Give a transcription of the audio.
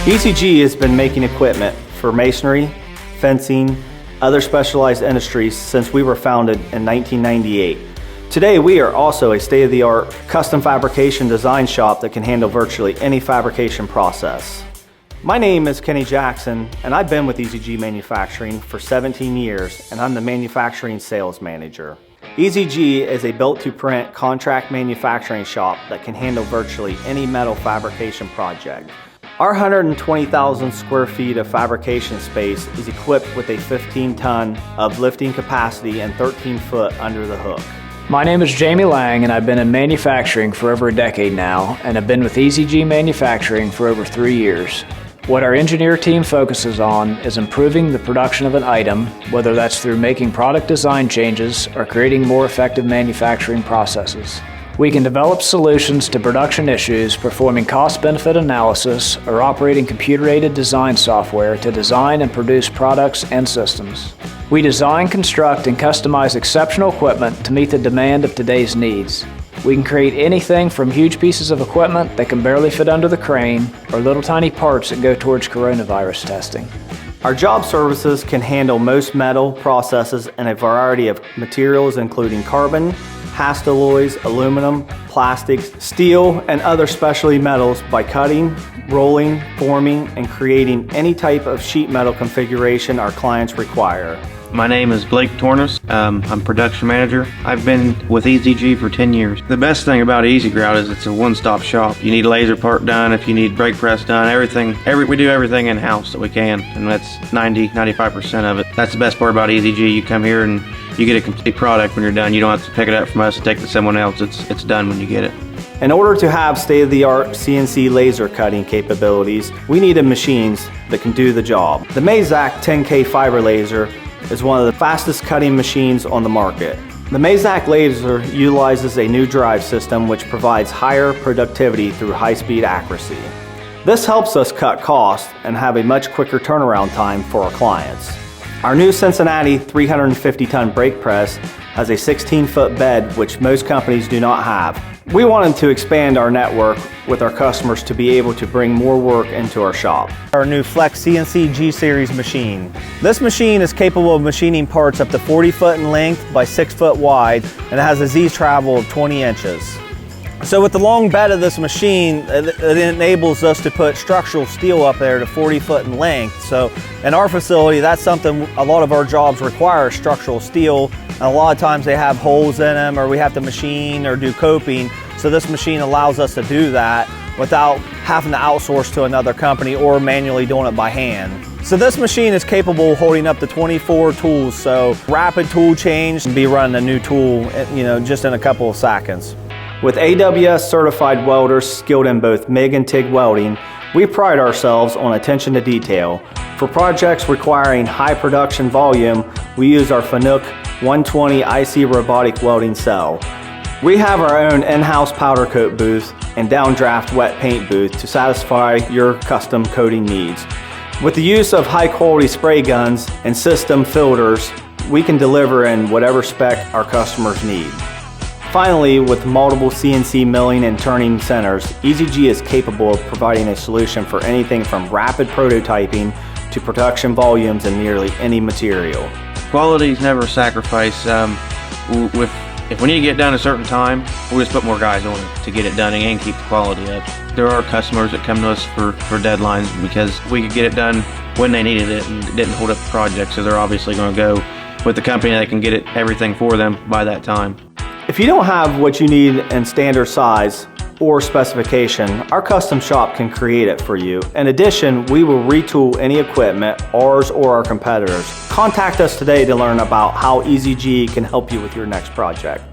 ECG has been making equipment for masonry, fencing, other specialized industries since we were founded in 1998. Today we are also a state-of-the-art custom fabrication design shop that can handle virtually any fabrication process. My name is Kenny Jackson and I've been with ECG Manufacturing for 17 years and I'm the manufacturing sales manager. ECG is a built-to-print contract manufacturing shop that can handle virtually any metal fabrication project. Our 120,000 square feet of fabrication space is equipped with a 15-ton of lifting capacity and 13 foot under the hook. My name is Jamie Lang and I've been in manufacturing for over a decade now and have been with ECG Manufacturing for over 3 years. What our engineer team focuses on is improving the production of an item, whether that's through making product design changes or creating more effective manufacturing processes. We can develop solutions to production issues, performing cost-benefit analysis, or operating computer-aided design software to design and produce products and systems. We design, construct, and customize exceptional equipment to meet the demand of today's needs. We can create anything from huge pieces of equipment that can barely fit under the crane, or little tiny parts that go towards coronavirus testing. Our job services can handle most metal processes in a variety of materials including carbon, Hastelloys, aluminum, plastics, steel, and other specialty metals by cutting, rolling, forming, and creating any type of sheet metal configuration our clients require. My name is Blake Tornes. I'm production manager. I've been with ECG for 10 years. The best thing about EasyGrout is it's a one-stop shop. You need a laser part done, if you need brake press done, we do everything in-house that we can, and that's 95% of it. That's the best part about ECG. You come here and you get a complete product when you're done. You don't have to pick it up from us and take it to someone else. It's done when you get it. In order to have state-of-the-art CNC laser cutting capabilities, we needed machines that can do the job. The Mazak 10K fiber laser is one of the fastest cutting machines on the market. The Mazak laser utilizes a new drive system which provides higher productivity through high-speed accuracy. This helps us cut costs and have a much quicker turnaround time for our clients. Our new Cincinnati 350-ton brake press has a 16-foot bed which most companies do not have. We wanted to expand our network with our customers to be able to bring more work into our shop. Our new Flex CNC G-Series machine. This machine is capable of machining parts up to 40 foot in length by 6 foot wide and it has a Z-travel of 20 inches. So with the long bed of this machine, it enables us to put structural steel up there to 40 foot in length. So in our facility, that's something a lot of our jobs require, structural steel. And a lot of times they have holes in them or we have to machine or do coping. So this machine allows us to do that without having to outsource to another company or manually doing it by hand. So this machine is capable of holding up to 24 tools. So rapid tool change and be running a new tool, just in a couple of seconds. With AWS certified welders skilled in both MIG and TIG welding, we pride ourselves on attention to detail. For projects requiring high production volume, we use our Fanuc 120 IC robotic welding cell. We have our own in-house powder coat booth and downdraft wet paint booth to satisfy your custom coating needs. With the use of high quality spray guns and system filters, we can deliver in whatever spec our customers need. Finally, with multiple CNC milling and turning centers, ECG is capable of providing a solution for anything from rapid prototyping to production volumes in nearly any material. Quality is never a sacrifice. If we need to get it done a certain time, we'll just put more guys on it to get it done and keep the quality up. There are customers that come to us for deadlines because we could get it done when they needed it and it didn't hold up the project, so they're obviously going to go with the company that can get everything for them by that time. If you don't have what you need in standard size or specification, our custom shop can create it for you. In addition, we will retool any equipment, ours or our competitors. Contact us today to learn about how ECG can help you with your next project.